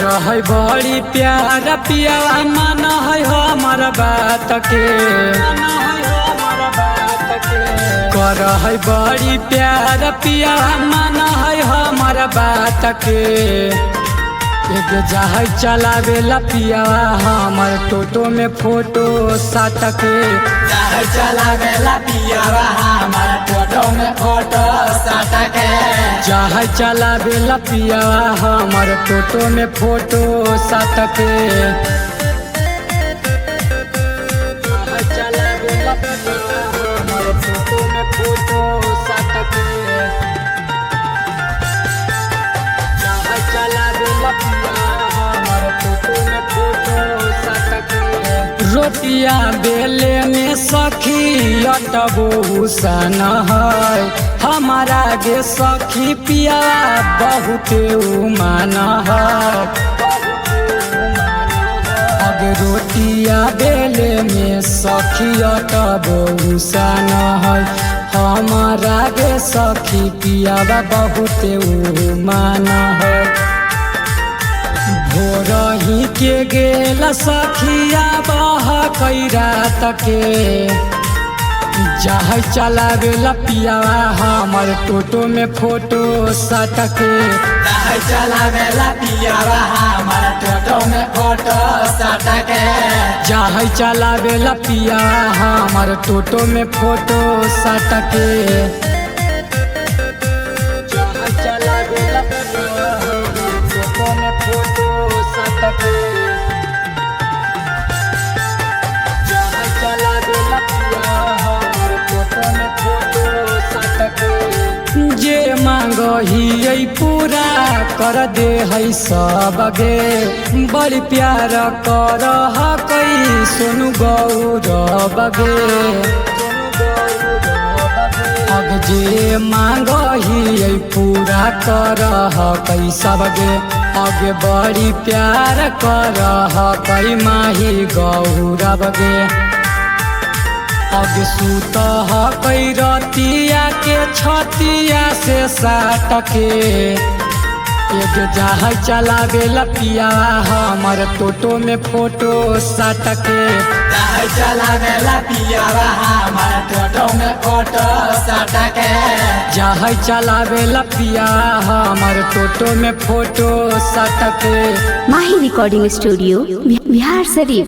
कर है बड़ी प्यार पियावा मन है हमर बात के कर है बड़ी प्यार पियावा मन है हमर बात के एक जहाज चलावेला पियावा हमर टोटो में फोटो साट के जहाज चलावेला पियावा हमर टोटो में फोटो साट के जहाज चलावेला पियावा हमर टोटो में फोटो साट के जहाज चलावेला पियावा हमर टोटो में फोटो साट के जहाज चलावेला पियावा हमर टोटो में फोटो साट के रोटिया बेले में सखी अटबो सन है हमारा गे सखी पिया बहुत उमान है अब रोटिया बेले में सखी अटबो सन है हमारा गे सखी पिया बहुत उमान है भोरही के गेल सखिया बह कई रात के जहाज चलावेला पियावा हमर टोटो में फोटो साट के जहाज चलावेला पियावा हमर टोटो में फोटो साट के जहाज चलावेला पियावा हमर टोटो में फोटो साट के जहाज चलावेला पियावा हमर टोटो में फोटो साट के जहाज चलावेला पियावा हमर टोटो में फोटो साट के जे मांगही पूरा कर दे है सब गे बड़ी प्यार कर कई सोनू गौरव गे अब जे मांगही पूरा कर कई सब गे अब बड़ी प्यार कर कई माही गौरव गे अब सूत कई रतिया के छतिया से साट के एक जहाज चलावेला पियावा हमर टोटो में फोटो साट के जहाज चलावेला पियावा हमर टोटो में फोटो साट के जहाज चलावेला पियावा हमर टोटो में फोटो साट के माही रिकॉर्डिंग स्टूडियो बिहार शरीफ।